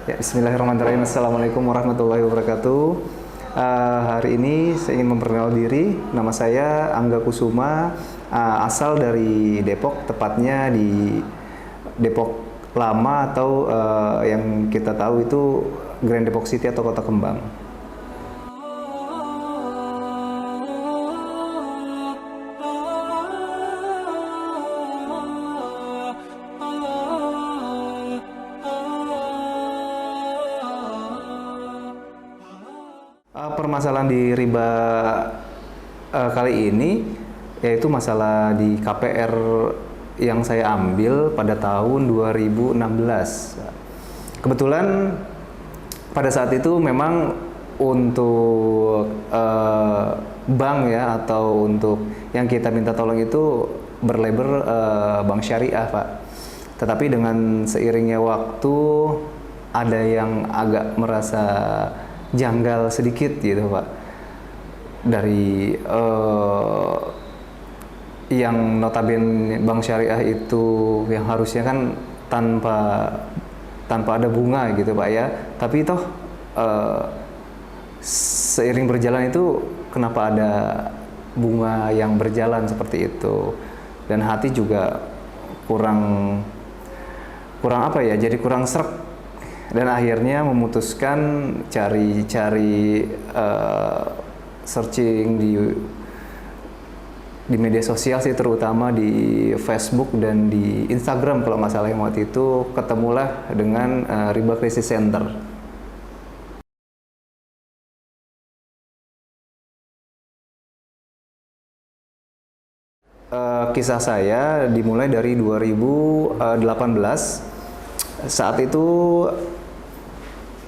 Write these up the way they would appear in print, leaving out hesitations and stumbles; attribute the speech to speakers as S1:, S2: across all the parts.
S1: Ya, Bismillahirrahmanirrahim. Assalamualaikum warahmatullahi wabarakatuh. Hari ini saya ingin memperkenalkan diri. Nama saya Angga Kusuma, asal dari Depok, tepatnya di Depok Lama atau yang kita tahu itu Grand Depok City atau Kota Kembang. Permasalahan di riba kali ini yaitu masalah di KPR yang saya ambil pada tahun 2016. Kebetulan pada saat itu memang untuk bank ya, atau untuk yang kita minta tolong itu berlabel bank syariah, Pak. Tetapi dengan seiringnya waktu ada yang agak merasa janggal sedikit gitu, Pak, dari yang notabene bank syariah itu yang harusnya kan tanpa ada bunga gitu, Pak ya, tapi toh seiring berjalan itu kenapa ada bunga yang berjalan seperti itu, dan hati juga kurang apa ya, jadi kurang srek. Dan akhirnya memutuskan cari-cari searching di media sosial sih, terutama di Facebook dan di Instagram kalau nggak salah. Yang waktu itu ketemulah dengan Riba Crisis Center. Kisah saya dimulai dari 2018. Saat itu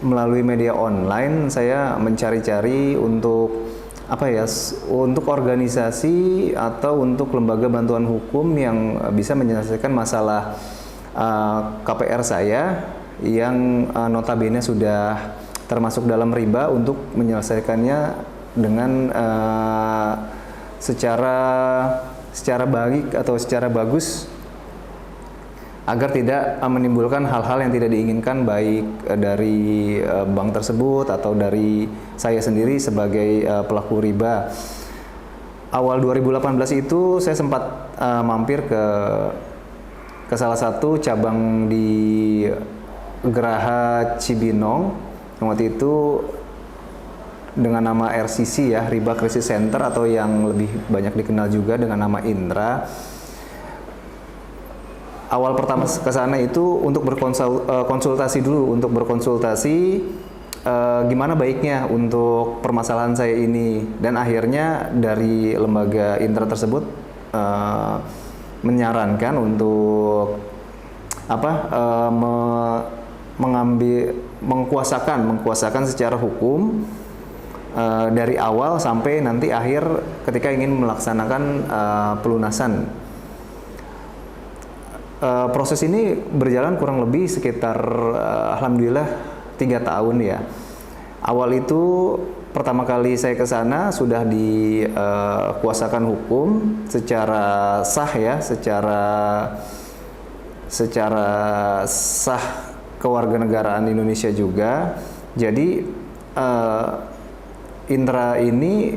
S1: melalui media online saya mencari-cari untuk apa ya, untuk organisasi atau untuk lembaga bantuan hukum yang bisa menyelesaikan masalah KPR saya yang notabene sudah termasuk dalam riba, untuk menyelesaikannya dengan secara baik atau secara bagus, agar tidak menimbulkan hal-hal yang tidak diinginkan, baik dari bank tersebut atau dari saya sendiri sebagai pelaku riba. Awal 2018 itu saya sempat mampir ke salah satu cabang di Geraha Cibinong, yang waktu itu dengan nama RCC ya, Riba Crisis Center, atau yang lebih banyak dikenal juga dengan nama Indra. Awal pertama ke sana itu untuk berkonsultasi dulu, untuk berkonsultasi gimana baiknya untuk permasalahan saya ini. Dan akhirnya dari lembaga Indra tersebut menyarankan untuk mengkuasakan secara hukum dari awal sampai nanti akhir ketika ingin melaksanakan pelunasan. Proses ini berjalan kurang lebih sekitar alhamdulillah 3 tahun ya. Awal itu pertama kali saya ke sana sudah dikuasakan hukum secara sah ya, secara sah kewarganegaraan Indonesia juga. Jadi Indra ini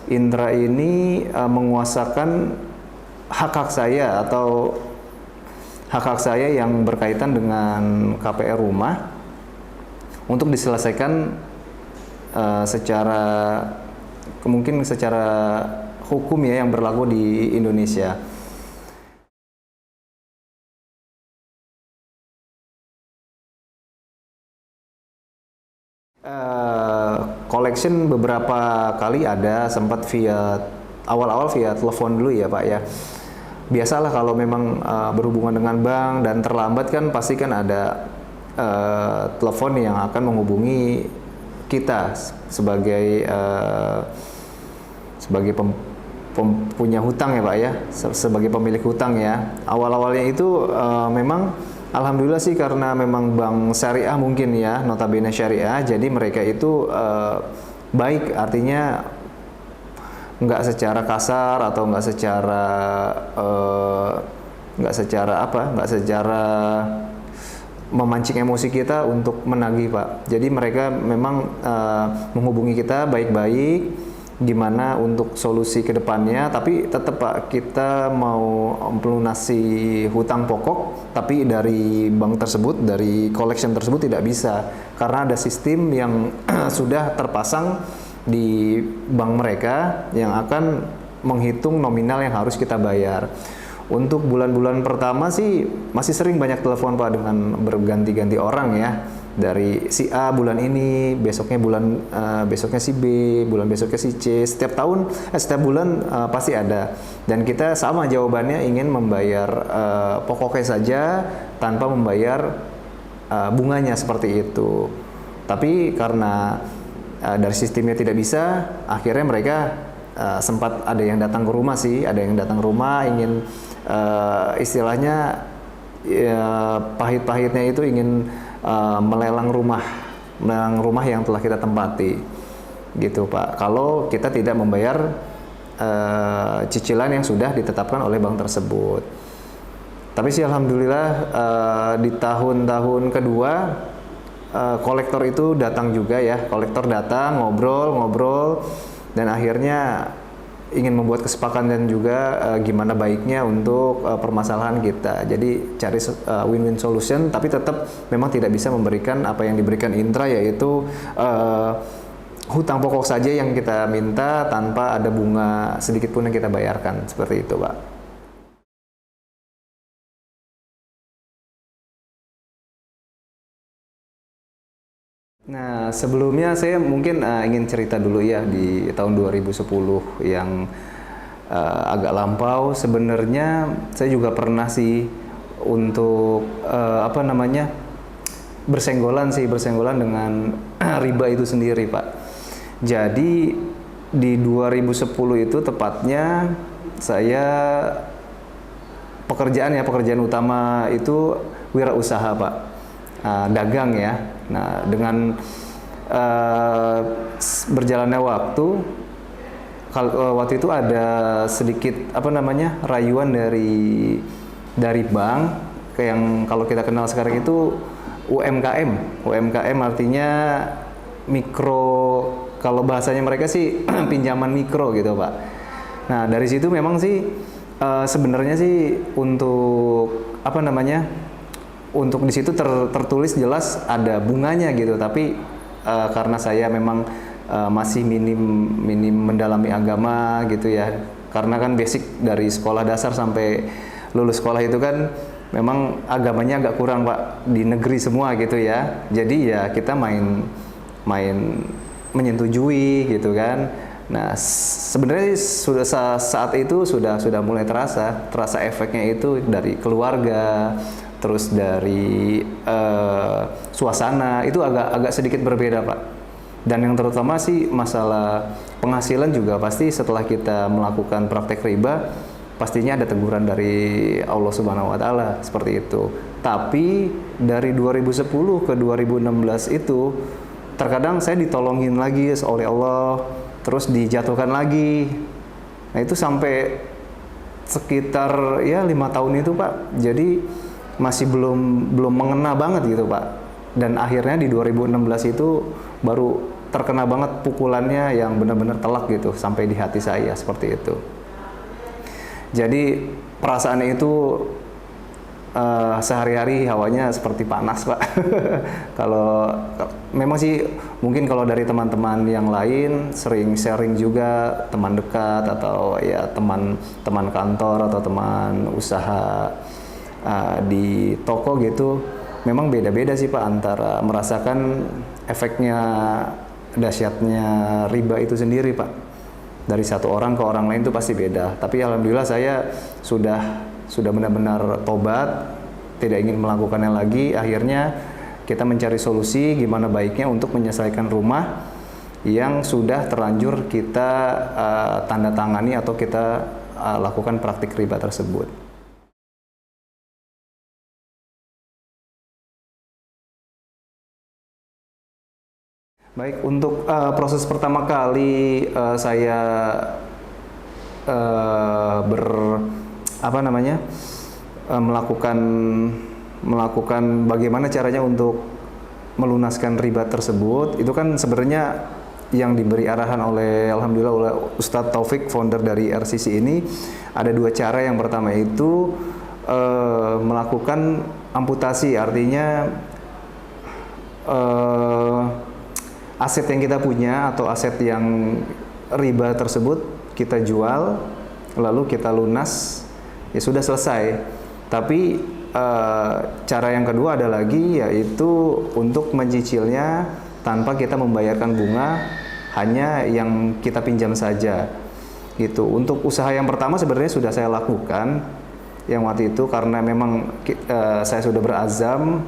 S1: Indra ini menguasakan hak-hak saya atau hak-hak saya yang berkaitan dengan KPR rumah untuk diselesaikan secara hukum ya, yang berlaku di Indonesia. Collection beberapa kali ada, sempat awal-awal via telepon dulu ya, Pak ya. Biasalah kalau memang berhubungan dengan bank dan terlambat kan pasti kan ada telepon yang akan menghubungi kita sebagai punya hutang ya, Pak ya, sebagai pemilik hutang ya. Awal-awalnya itu memang alhamdulillah sih, karena memang bank syariah mungkin ya, notabene syariah, jadi mereka itu baik, artinya nggak secara kasar atau nggak secara memancing emosi kita untuk menagih, Pak. Jadi mereka memang menghubungi kita baik-baik gimana untuk solusi ke depannya, tapi tetap Pak, kita mau melunasi hutang pokok, tapi dari bank tersebut, dari collection tersebut tidak bisa, karena ada sistem yang sudah terpasang di bank mereka yang akan menghitung nominal yang harus kita bayar. Untuk bulan-bulan pertama sih masih sering banyak telepon Pak, dengan berganti-ganti orang ya. Dari si A bulan ini, besoknya besoknya si B, bulan besoknya si C. Setiap bulan pasti ada. Dan kita sama jawabannya, ingin membayar pokoknya saja tanpa membayar bunganya, seperti itu. Tapi karena dari sistemnya tidak bisa, akhirnya mereka sempat ada yang datang ke rumah sih, ingin istilahnya ya, pahit-pahitnya itu ingin melelang rumah yang telah kita tempati, gitu Pak. Kalau kita tidak membayar cicilan yang sudah ditetapkan oleh bank tersebut. Tapi sih alhamdulillah di tahun-tahun kedua kolektor itu datang juga ya, kolektor datang ngobrol dan akhirnya ingin membuat kesepakatan juga gimana baiknya untuk permasalahan kita. Jadi cari win-win solution, tapi tetap memang tidak bisa memberikan apa yang diberikan Intra, yaitu hutang pokok saja yang kita minta tanpa ada bunga sedikit pun yang kita bayarkan, seperti itu Pak. Nah, sebelumnya saya mungkin ingin cerita dulu ya, di tahun 2010 yang agak lampau. Sebenarnya saya juga pernah sih untuk bersenggolan dengan riba itu sendiri, Pak. Jadi di 2010 itu tepatnya saya pekerjaan utama itu wirausaha, Pak. Dagang ya. Nah, dengan berjalannya waktu itu ada sedikit rayuan dari bank, yang kalau kita kenal sekarang itu UMKM. UMKM artinya mikro, kalau bahasanya mereka sih pinjaman mikro gitu Pak. Nah, dari situ memang sih sebenarnya sih untuk di situ tertulis jelas ada bunganya gitu, tapi karena saya memang masih minim mendalami agama gitu ya, karena kan basic dari sekolah dasar sampai lulus sekolah itu kan memang agamanya agak kurang Pak, di negeri semua gitu ya. Jadi ya kita main menyetujui gitu kan. Nah, sebenarnya saat itu sudah mulai terasa efeknya itu dari keluarga, terus dari suasana itu agak sedikit berbeda Pak. Dan yang terutama sih masalah penghasilan juga, pasti setelah kita melakukan praktek riba pastinya ada teguran dari Allah Subhanahu wa taala, seperti itu. Tapi dari 2010 ke 2016 itu terkadang saya ditolongin lagi oleh Allah, terus dijatuhkan lagi. Nah, itu sampai sekitar ya 5 tahun itu Pak. Jadi masih belum mengena banget gitu Pak. Dan akhirnya di 2016 itu baru terkena banget pukulannya yang benar-benar telak gitu, sampai di hati saya, seperti itu. Jadi perasaannya itu sehari-hari hawanya seperti panas Pak. Kalau memang sih mungkin kalau dari teman-teman yang lain sering sharing juga, teman dekat atau ya teman kantor atau teman usaha di toko gitu, memang beda-beda sih Pak, antara merasakan efeknya dahsyatnya riba itu sendiri Pak. Dari satu orang ke orang lain itu pasti beda. Tapi alhamdulillah saya sudah benar-benar tobat, tidak ingin melakukannya lagi. Akhirnya kita mencari solusi gimana baiknya untuk menyelesaikan rumah yang sudah terlanjur kita tanda tangani atau kita lakukan praktik riba tersebut. Baik, untuk proses pertama kali saya melakukan melakukan bagaimana caranya untuk melunaskan riba tersebut. Itu kan sebenarnya yang diberi arahan oleh alhamdulillah oleh Ustadz Taufik, founder dari RCC ini, ada 2 cara. Yang pertama itu melakukan amputasi, artinya aset yang kita punya atau aset yang riba tersebut kita jual, lalu kita lunas, ya sudah selesai. Tapi cara yang kedua ada lagi, yaitu untuk mencicilnya tanpa kita membayarkan bunga, hanya yang kita pinjam saja gitu. Untuk usaha yang pertama sebenarnya sudah saya lakukan yang waktu itu, karena memang saya sudah berazam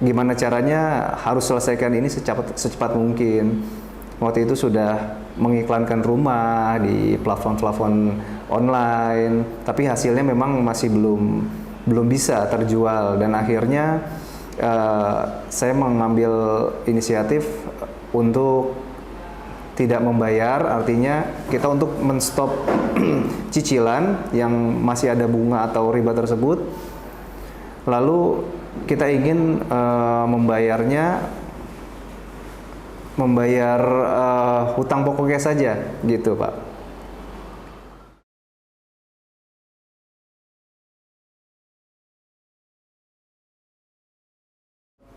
S1: gimana caranya harus selesaikan ini secepat mungkin. Waktu itu sudah mengiklankan rumah di platform-platform online, tapi hasilnya memang masih belum bisa terjual, dan akhirnya saya mengambil inisiatif untuk tidak membayar, artinya kita untuk menstop cicilan yang masih ada bunga atau riba tersebut, lalu kita ingin membayar hutang pokoknya saja gitu, Pak.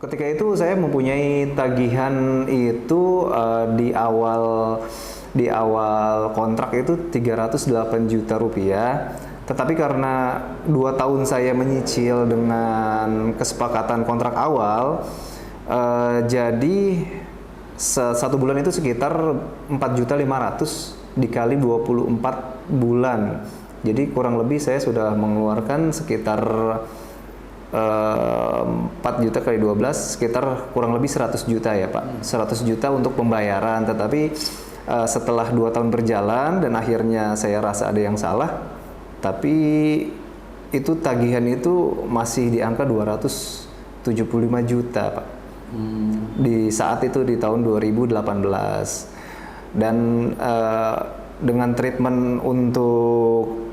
S1: Ketika itu saya mempunyai tagihan itu di awal kontrak itu 308 juta rupiah. Tetapi karena 2 tahun saya menyicil dengan kesepakatan kontrak awal, jadi satu bulan itu sekitar 4.500.000 dikali 24 bulan. Jadi kurang lebih saya sudah mengeluarkan sekitar 4 juta kali 12 sekitar kurang lebih 100 juta ya Pak. 100 juta untuk pembayaran, tetapi setelah 2 tahun berjalan dan akhirnya saya rasa ada yang salah, tapi itu tagihan itu masih di angka 275 juta Pak. Di saat itu di tahun 2018. Dan dengan treatment untuk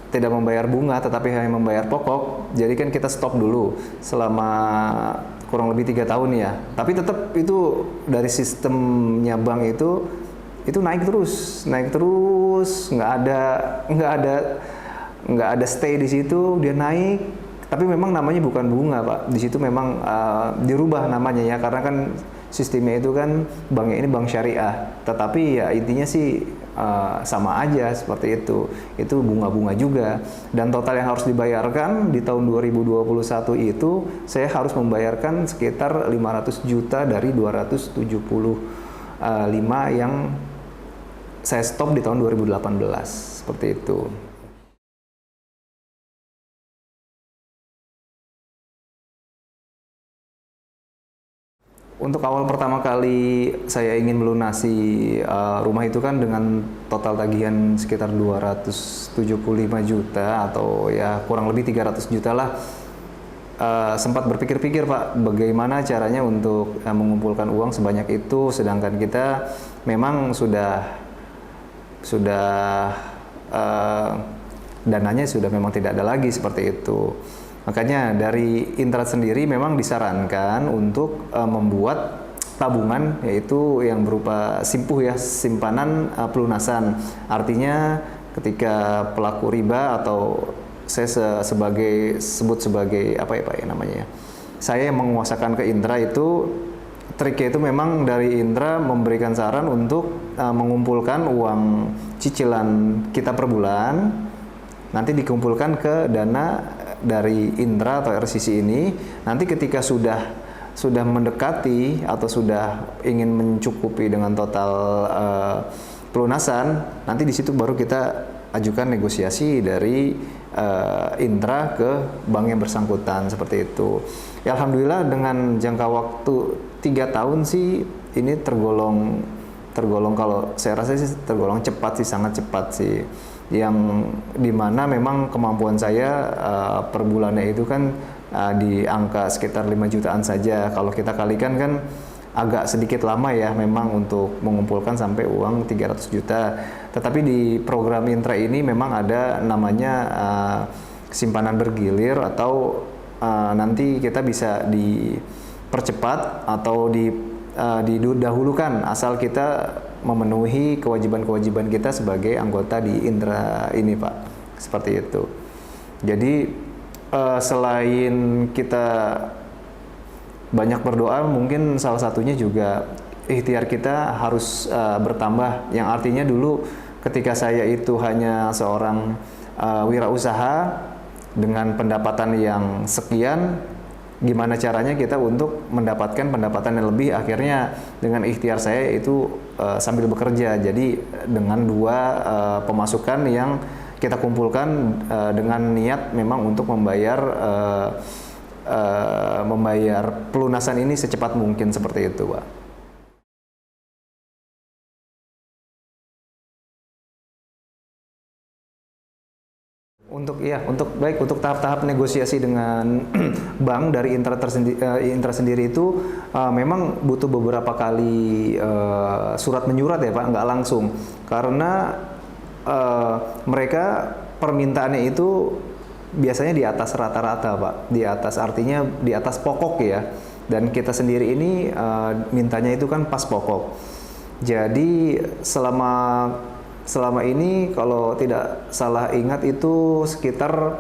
S1: tidak membayar bunga tetapi hanya membayar pokok, jadi kan kita stop dulu selama kurang lebih 3 tahun ya. Tapi tetap itu dari sistemnya bank itu naik terus, nggak ada stay di situ, dia naik. Tapi memang namanya bukan bunga Pak, di situ memang dirubah namanya ya, karena kan sistemnya itu kan banknya ini bank syariah, tetapi ya intinya sih sama aja seperti itu bunga-bunga juga. Dan total yang harus dibayarkan di tahun 2021 itu saya harus membayarkan sekitar 500 juta dari 275 yang saya stop di tahun 2018 seperti itu. Untuk awal pertama kali saya ingin melunasi rumah itu kan dengan total tagihan sekitar 275 juta atau ya kurang lebih 300 juta lah. Sempat berpikir-pikir Pak, bagaimana caranya untuk mengumpulkan uang sebanyak itu, sedangkan kita memang sudah dananya sudah memang tidak ada lagi seperti itu. Makanya dari Intrad sendiri memang disarankan untuk membuat tabungan, yaitu yang berupa simpuh ya, simpanan pelunasan. Artinya ketika pelaku riba atau saya sebut sebagai apa ya Pak ya namanya, saya yang menguasakan ke Indra itu, triknya itu memang dari Indra memberikan saran untuk mengumpulkan uang cicilan kita per bulan, nanti dikumpulkan ke dana dari Indra atau RCC ini. Nanti ketika sudah mendekati atau sudah ingin mencukupi dengan total pelunasan, nanti di situ baru kita ajukan negosiasi dari Indra ke bank yang bersangkutan seperti itu. Ya, alhamdulillah dengan jangka waktu 3 tahun sih ini tergolong kalau saya rasa sih tergolong cepat sih, sangat cepat sih. Yang dimana memang kemampuan saya per bulannya itu kan di angka sekitar 5 jutaan saja. Kalau kita kalikan kan agak sedikit lama ya memang untuk mengumpulkan sampai uang 300 juta. Tetapi di program Intra ini memang ada namanya simpanan bergilir atau nanti kita bisa dipercepat atau didahulukan asal kita memenuhi kewajiban-kewajiban kita sebagai anggota di indera ini, Pak. Seperti itu. Jadi selain kita banyak berdoa, mungkin salah satunya juga ikhtiar kita harus bertambah. Yang artinya dulu ketika saya itu hanya seorang wirausaha dengan pendapatan yang sekian, gimana caranya kita untuk mendapatkan pendapatan yang lebih. Akhirnya dengan ikhtiar saya itu sambil bekerja, jadi dengan dua pemasukan yang kita kumpulkan dengan niat memang untuk membayar pelunasan ini secepat mungkin, seperti itu, Pak. Untuk tahap-tahap negosiasi dengan bank dari Intra sendiri itu memang butuh beberapa kali surat menyurat ya, Pak, nggak langsung, karena mereka permintaannya itu biasanya di atas rata-rata, Pak, di atas, artinya di atas pokok ya, dan kita sendiri ini mintanya itu kan pas pokok. Jadi selama ini kalau tidak salah ingat itu sekitar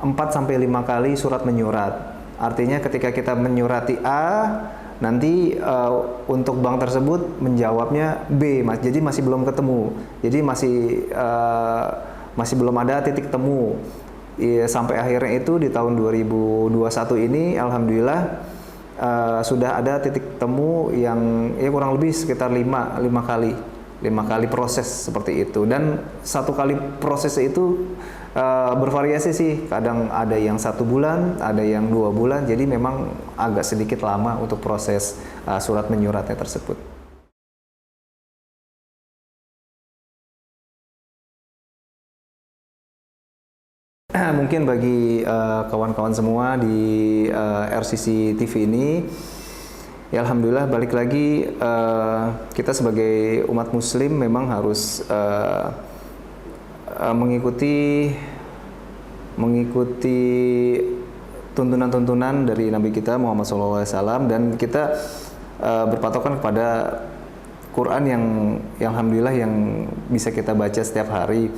S1: 4-5 kali surat menyurat. Artinya ketika kita menyurati A, nanti untuk bank tersebut menjawabnya B, Mas. Jadi masih belum ketemu. Jadi masih belum ada titik temu. Sampai akhirnya itu di tahun 2021 ini alhamdulillah sudah ada titik temu yang ya kurang lebih sekitar 5 kali proses seperti itu, dan satu kali proses itu bervariasi sih, kadang ada yang 1 bulan, ada yang 2 bulan, jadi memang agak sedikit lama untuk proses surat menyuratnya tersebut. Mungkin bagi kawan-kawan semua di RCC TV ini, ya alhamdulillah, balik lagi kita sebagai umat muslim memang harus mengikuti tuntunan-tuntunan dari Nabi kita Muhammad SAW, dan kita berpatokan kepada Quran yang alhamdulillah yang bisa kita baca setiap hari.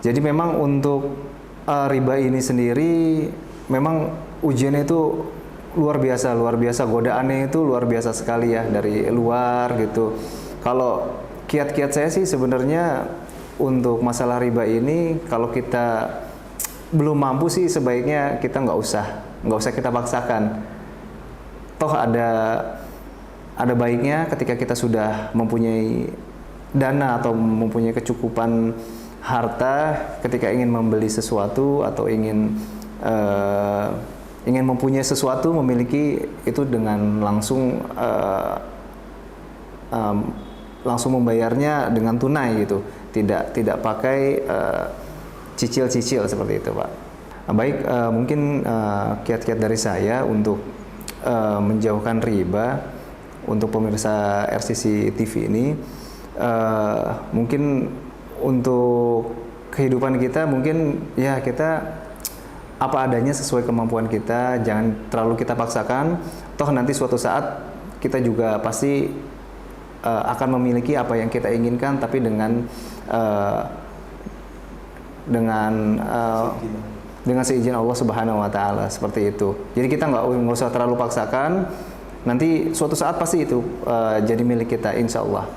S1: Jadi memang untuk riba ini sendiri memang ujiannya itu luar biasa, godaannya itu luar biasa sekali ya dari luar gitu. Kalau kiat-kiat saya sih sebenarnya untuk masalah riba ini, kalau kita belum mampu sih sebaiknya kita nggak usah kita paksakan. Toh ada baiknya ketika kita sudah mempunyai dana atau mempunyai kecukupan harta, ketika ingin membeli sesuatu atau ingin mempunyai sesuatu, memiliki itu dengan langsung membayarnya dengan tunai gitu, tidak pakai cicil-cicil seperti itu, Pak. Baik, mungkin kiat-kiat dari saya untuk menjauhkan riba untuk pemirsa RCC TV ini, mungkin untuk kehidupan kita, mungkin ya kita apa adanya sesuai kemampuan kita, jangan terlalu kita paksakan. Toh nanti suatu saat kita juga pasti akan memiliki apa yang kita inginkan, tapi dengan seizin Allah Subhanahu wa Ta'ala, seperti itu. Jadi kita nggak usah terlalu paksakan, nanti suatu saat pasti itu jadi milik kita, insya Allah.